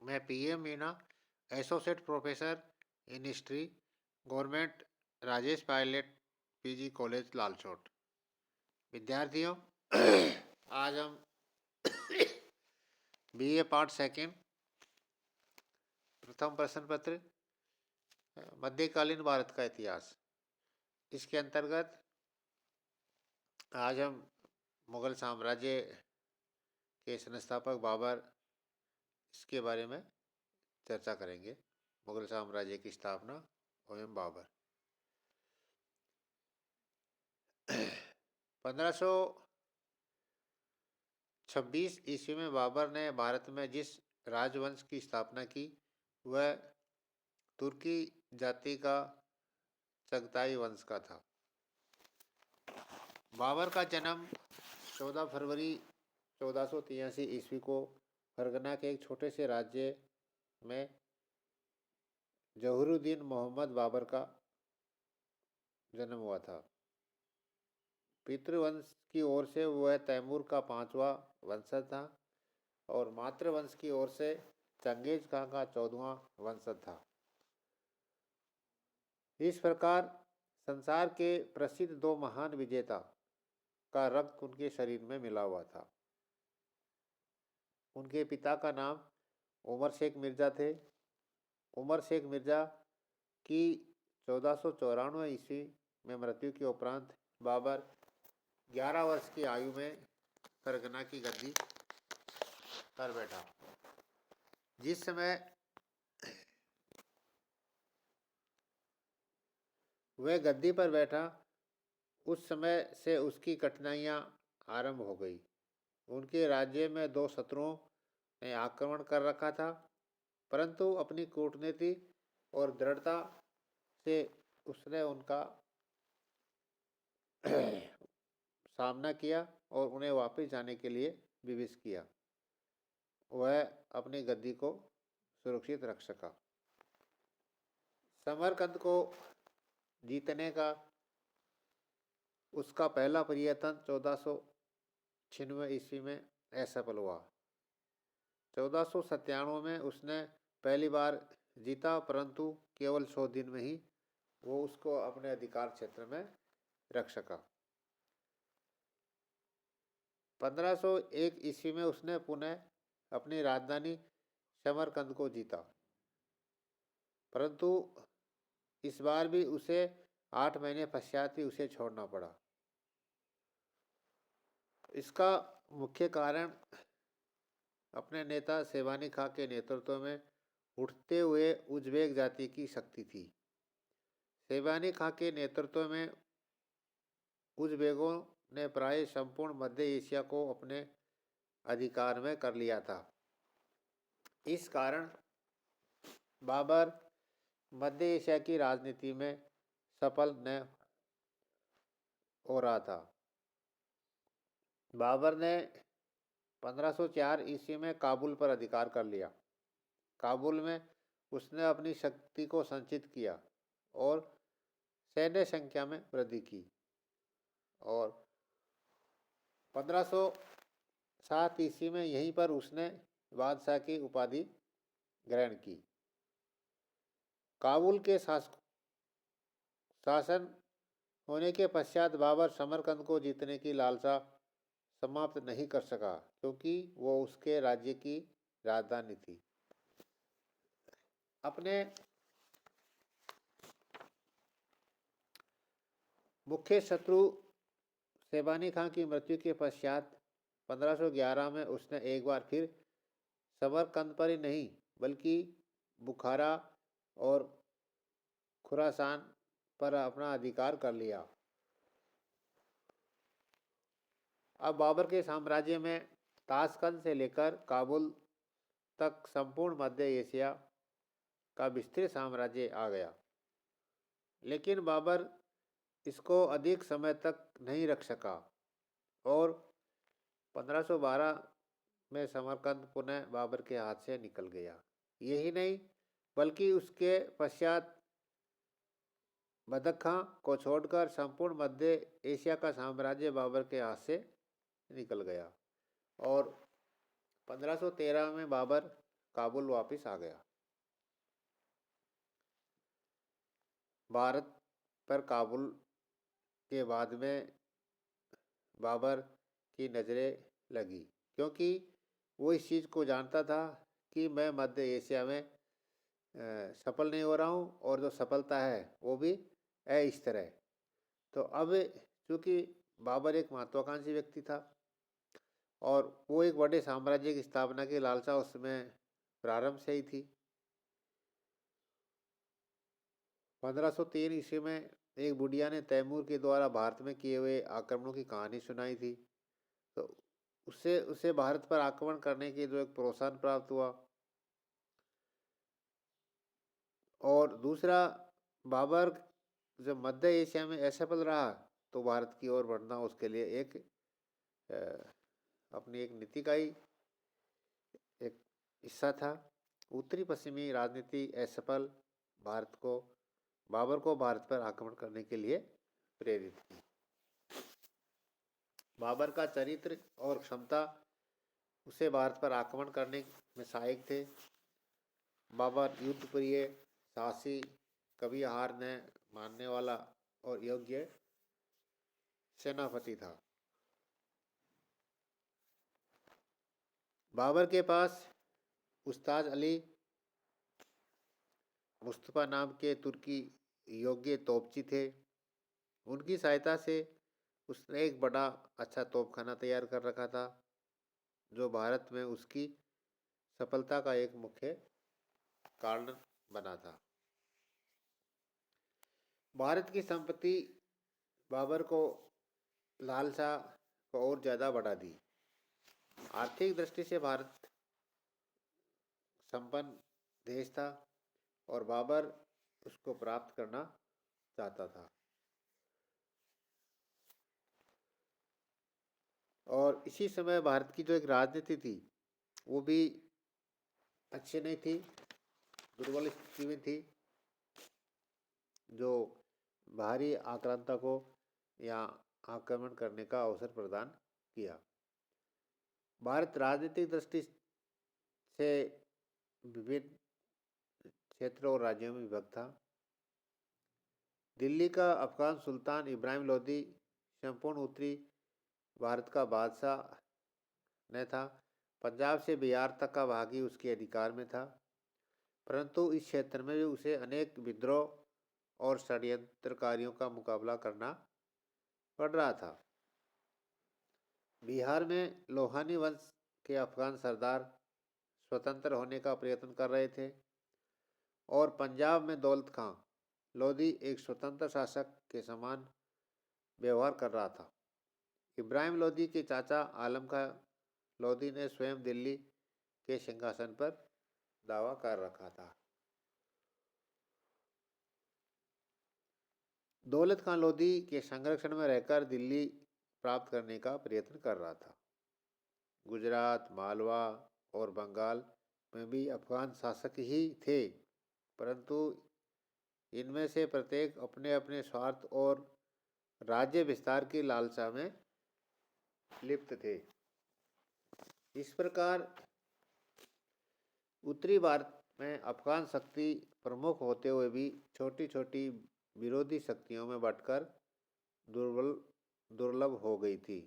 मैं PM Meena, associate professor in history, government Rajesh Pilot PG college Lalsot. विद्यार्थियों, आज हम BA पार्ट सेकेंड प्रथम प्रश्न पत्र मध्यकालीन भारत का इतिहास, इसके अंतर्गत आज हम मुगल साम्राज्य के संस्थापक बाबर, इसके बारे में चर्चा करेंगे। मुगल साम्राज्य की स्थापना एवं बाबर। 1526 ईस्वी में बाबर ने भारत में जिस राजवंश की स्थापना की वह तुर्की जाति का चगताई वंश का था। बाबर का जन्म 14 फरवरी 1483 ईस्वी को फरगना के एक छोटे से राज्य में जहुरुद्दीन मोहम्मद बाबर का जन्म हुआ था। पितृवंश की ओर से वह तैमूर का 5वां वंशज था और मातृवंश की ओर से चंगेज खां का 14वां वंशज था। इस प्रकार संसार के प्रसिद्ध दो महान विजेता का रक्त उनके शरीर में मिला हुआ था। उनके पिता का नाम उमर शेख मिर्जा थे। उमर शेख मिर्जा की 1494 ईस्वी में मृत्यु के उपरांत बाबर 11 वर्ष की आयु में फरगना की गद्दी पर बैठा। जिस समय वह गद्दी पर बैठा उस समय से उसकी कठिनाइयां आरंभ हो गई। उनके राज्य में दो शत्रुओं ने आक्रमण कर रखा था, परंतु अपनी कूटनीति और दृढ़ता से उसने उनका सामना किया और उन्हें वापस जाने के लिए विवश किया। वह अपनी गद्दी को सुरक्षित रख सका। समरकंद को जीतने का उसका पहला प्रयत्न 1496 ईस्वी में असफल हुआ। 1497 में उसने पहली बार जीता, परंतु केवल 100 दिन में ही वो उसको अपने अधिकार क्षेत्र में रख सका। 1501 ईस्वी में उसने पुनः अपनी राजधानी समरकंद को जीता, परंतु इस बार भी उसे 8 महीने पश्चात ही उसे छोड़ना पड़ा। इसका मुख्य कारण अपने नेता सेवानी खां के नेतृत्व में उठते हुए उज्बेक जाति की शक्ति थी। सेवानी खां के नेतृत्व में उज्बेकों ने प्राय संपूर्ण मध्य एशिया को अपने अधिकार में कर लिया था। इस कारण बाबर मध्य एशिया की राजनीति में सफल न हो रहा था। बाबर ने 1504 ईस्वी में काबुल पर अधिकार कर लिया। काबुल में उसने अपनी शक्ति को संचित किया और सैन्य संख्या में वृद्धि की और 1507 ईस्वी में यहीं पर उसने बादशाह की उपाधि ग्रहण की। काबुल के शासन होने के पश्चात बाबर समरकंद को जीतने की लालसा समाप्त नहीं कर सका, क्योंकि वो उसके राज्य की राजधानी थी। अपने मुख्य शत्रु सेवानी खां की मृत्यु के पश्चात 1511 में उसने एक बार फिर समरकंद पर ही नहीं बल्कि बुखारा और खुरासान पर अपना अधिकार कर लिया। अब बाबर के साम्राज्य में ताशकंद से लेकर काबुल तक संपूर्ण मध्य एशिया का विस्तृत साम्राज्य आ गया, लेकिन बाबर इसको अधिक समय तक नहीं रख सका और 1512 में समरकंद पुनः बाबर के हाथ से निकल गया। यही नहीं बल्कि उसके पश्चात बदख खां को छोड़कर संपूर्ण मध्य एशिया का साम्राज्य बाबर के हाथ से निकल गया और 1513 में बाबर काबुल वापस आ गया। भारत पर काबुल के बाद में बाबर की नज़रें लगी, क्योंकि वो इस चीज़ को जानता था कि मैं मध्य एशिया में सफल नहीं हो रहा हूँ, और जो सफलता है वो भी इस तरह। तो अब चूँकि बाबर एक महत्वाकांक्षी व्यक्ति था और वो एक बड़े साम्राज्य की स्थापना की लालसा उसमें प्रारंभ से ही थी। 1503 ईस्वी में एक बुढ़िया ने तैमूर के द्वारा भारत में किए हुए आक्रमणों की कहानी सुनाई थी। तो उससे उसे भारत पर आक्रमण करने के जो एक प्रोत्साहन प्राप्त हुआ। और दूसरा, बाबर जब मध्य एशिया में असफल रहा तो भारत की ओर बढ़ना उसके लिए एक अपनी एक नीति का ही एक हिस्सा था। उत्तरी पश्चिमी राजनीति असफल बाबर को भारत पर आक्रमण करने के लिए प्रेरित की। बाबर का चरित्र और क्षमता उसे भारत पर आक्रमण करने में सहायक थे। बाबर युद्ध प्रिय, साहसी, कभी हार न मानने वाला और योग्य सेनापति था। बाबर के पास उस्ताद अली मुस्तफ़ा नाम के तुर्की योग्य तोपची थे। उनकी सहायता से उसने एक बड़ा अच्छा तोपखाना तैयार कर रखा था, जो भारत में उसकी सफलता का एक मुख्य कारण बना था। भारत की संपत्ति बाबर को लालसा को और ज़्यादा बढ़ा दी। आर्थिक दृष्टि से भारत संपन्न देश था और बाबर उसको प्राप्त करना चाहता था। और इसी समय भारत की जो एक राजनीति थी वो भी अच्छी नहीं थी, दुर्बल स्थिति में थी, जो बाहरी आक्रांता को या आक्रमण करने का अवसर प्रदान किया। भारत राजनीतिक दृष्टि से विभिन्न क्षेत्रों और राज्यों में विभक्त था। दिल्ली का अफगान सुल्तान इब्राहिम लोदी संपूर्ण उत्तरी भारत का बादशाह न था। पंजाब से बिहार तक का भाग ही उसके अधिकार में था, परंतु इस क्षेत्र में भी उसे अनेक विद्रोह और षड्यंत्रकारियों का मुकाबला करना पड़ रहा था। बिहार में लोहानी वंश के अफगान सरदार स्वतंत्र होने का प्रयत्न कर रहे थे और पंजाब में दौलत खां लोधी एक स्वतंत्र शासक के समान व्यवहार कर रहा था। इब्राहिम लोधी के चाचा आलम खां लोधी ने स्वयं दिल्ली के सिंहासन पर दावा कर रखा था। दौलत खां लोधी के संरक्षण में रहकर दिल्ली प्राप्त करने का प्रयत्न कर रहा था। गुजरात, मालवा और बंगाल में भी अफगान शासक ही थे, परंतु इनमें से प्रत्येक अपने अपने स्वार्थ और राज्य विस्तार की लालसा में लिप्त थे। इस प्रकार उत्तरी भारत में अफगान शक्ति प्रमुख होते हुए भी छोटी छोटी विरोधी शक्तियों में बंटकर दुर्लभ हो गई थी।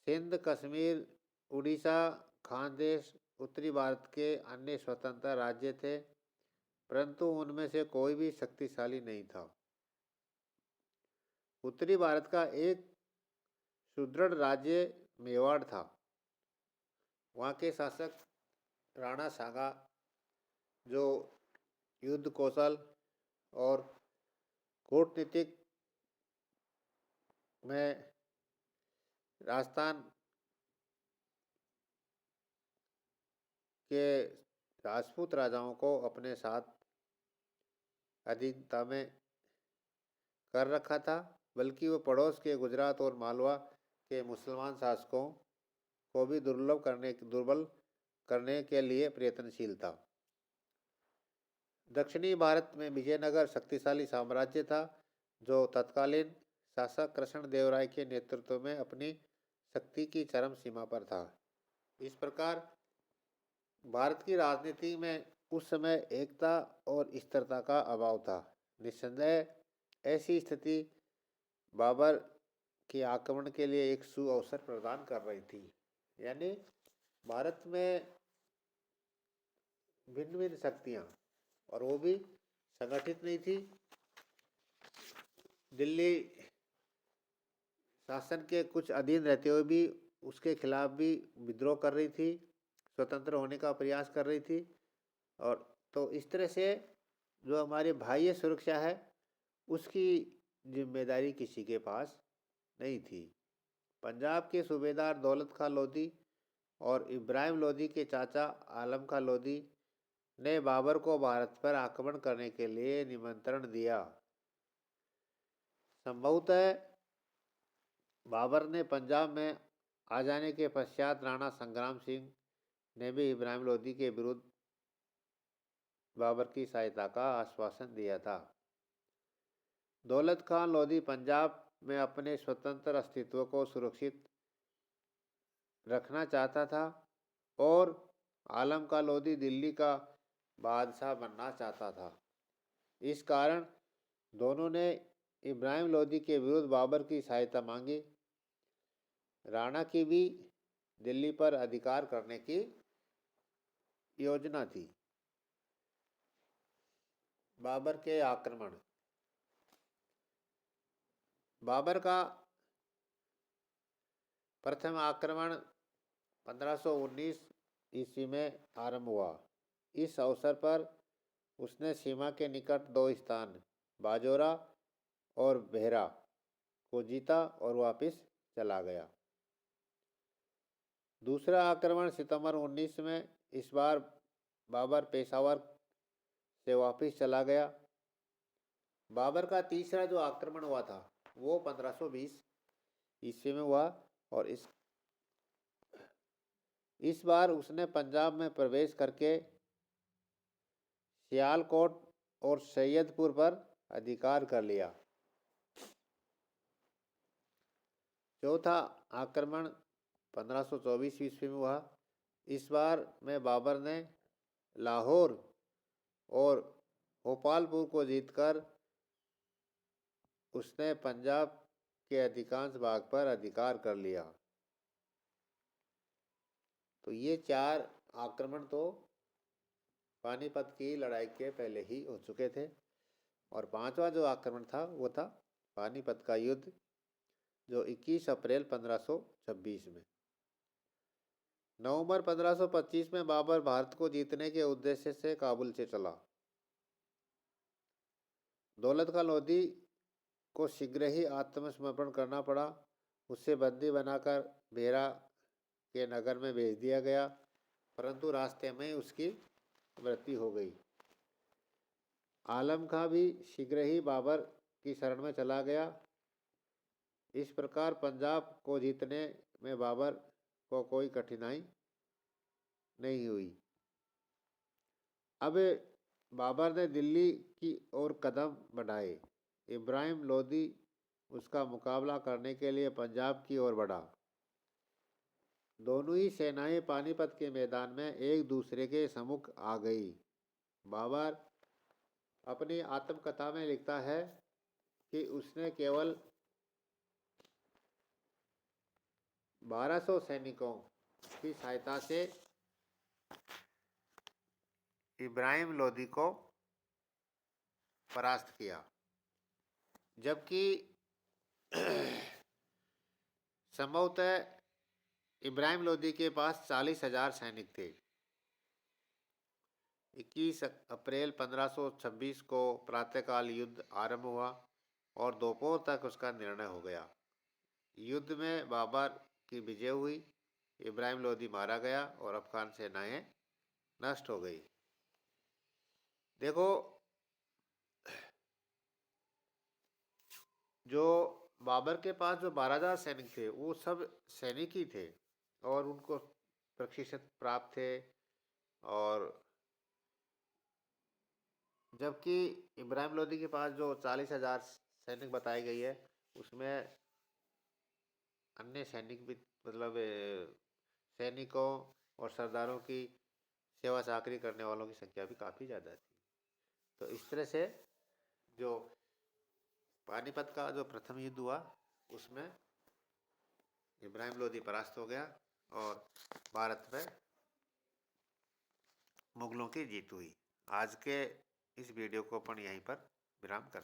सिंध, कश्मीर, उड़ीसा, खानदेश उत्तरी भारत के अन्य स्वतंत्र राज्य थे, परंतु उनमें से कोई भी शक्तिशाली नहीं था। उत्तरी भारत का एक सुदृढ़ राज्य मेवाड़ था। वहाँ के शासक राणा सांगा, जो युद्ध कौशल और कूटनीतिक में राजस्थान के राजपूत राजाओं को अपने साथ अधीनता में कर रखा था, बल्कि वो पड़ोस के गुजरात और मालवा के मुसलमान शासकों को भी दुर्बल करने के लिए प्रयत्नशील था। दक्षिणी भारत में विजयनगर शक्तिशाली साम्राज्य था, जो तत्कालीन शासक कृष्णदेव राय के नेतृत्व में अपनी शक्ति की चरम सीमा पर था। इस प्रकार भारत की राजनीति में उस समय एकता और स्थिरता का अभाव था। निस्संदेह ऐसी स्थिति बाबर के आक्रमण के लिए एक सुअवसर प्रदान कर रही थी। यानी भारत में भिन्न भिन्न शक्तियाँ, और वो भी संगठित नहीं थी। दिल्ली शासन के कुछ अधीन रहते हुए भी उसके खिलाफ भी विद्रोह कर रही थी, स्वतंत्र होने का प्रयास कर रही थी। और तो इस तरह से जो हमारी बाह्य सुरक्षा है उसकी जिम्मेदारी किसी के पास नहीं थी। पंजाब के सूबेदार दौलत खां लोधी और इब्राहिम लोधी के चाचा आलम खां लोधी ने बाबर को भारत पर आक्रमण करने के लिए निमंत्रण दिया। संभवतः बाबर ने पंजाब में आ जाने के पश्चात राणा संग्राम सिंह ने भी इब्राहिम लोधी के विरुद्ध बाबर की सहायता का आश्वासन दिया था। दौलत खां लोधी पंजाब में अपने स्वतंत्र अस्तित्व को सुरक्षित रखना चाहता था और आलम खां लोधी दिल्ली का बादशाह बनना चाहता था। इस कारण दोनों ने इब्राहिम लोधी के विरुद्ध बाबर की सहायता मांगी। राणा की भी दिल्ली पर अधिकार करने की योजना थी। बाबर के आक्रमण। बाबर का प्रथम आक्रमण 1519 ईस्वी में आरंभ हुआ। इस अवसर पर उसने सीमा के निकट दो स्थान बाजोरा और बेहरा को जीता और वापस चला गया। दूसरा आक्रमण सितंबर 19 में, इस बार बाबर पेशावर से वापस चला गया। बाबर का तीसरा जो आक्रमण हुआ था वो 1520 ईस्वी में हुआ और इस बार उसने पंजाब में प्रवेश करके सियालकोट और सैयदपुर पर अधिकार कर लिया। चौथा आक्रमण 1524 ईस्वी में हुआ। इस बार में बाबर ने लाहौर और भोपालपुर को जीतकर उसने पंजाब के अधिकांश भाग पर अधिकार कर लिया। तो ये चार आक्रमण तो पानीपत की लड़ाई के पहले ही हो चुके थे। और पांचवा जो आक्रमण था वो था पानीपत का युद्ध, जो 21 अप्रैल 1526 में। नवंबर 1525 में बाबर भारत को जीतने के उद्देश्य से काबुल से चला। दौलत खां लोधी को शीघ्र ही आत्मसमर्पण करना पड़ा। उसे बंदी बनाकर बेरा के नगर में भेज दिया गया, परंतु रास्ते में उसकी मृत्यु हो गई। आलम खां भी शीघ्र ही बाबर की शरण में चला गया। इस प्रकार पंजाब को जीतने में बाबर को कोई कठिनाई नहीं हुई। अब बाबर ने दिल्ली की ओर कदम बढ़ाए। इब्राहिम लोधी उसका मुकाबला करने के लिए पंजाब की ओर बढ़ा। दोनों ही सेनाएं पानीपत के मैदान में एक दूसरे के सम्मुख आ गई। बाबर अपनी आत्मकथा में लिखता है कि उसने केवल 1200 सैनिकों की सहायता से इब्राहिम लोधी को परास्त किया, जबकि संभवतः इब्राहिम लोधी के पास 40,000 सैनिक थे। 21 अप्रैल 1526 को प्रातःकाल युद्ध आरंभ हुआ और दोपहर तक उसका निर्णय हो गया। युद्ध में बाबर की विजय हुई, इब्राहिम लोधी मारा गया और अफगान सेनाएं नष्ट हो गई। देखो, जो बाबर के पास जो 12,000 सैनिक थे वो सब सैनिक ही थे और उनको प्रशिक्षण प्राप्त थे। और जबकि इब्राहिम लोधी के पास जो 40,000 सैनिक बताई गई है उसमें अन्य सैनिक भी, मतलब सैनिकों और सरदारों की सेवा चाकरी करने वालों की संख्या भी काफ़ी ज़्यादा थी। तो इस तरह से जो पानीपत का जो प्रथम युद्ध हुआ उसमें इब्राहिम लोदी परास्त हो गया और भारत में मुगलों की जीत हुई। आज के इस वीडियो को अपन यहीं पर विराम करते हैं।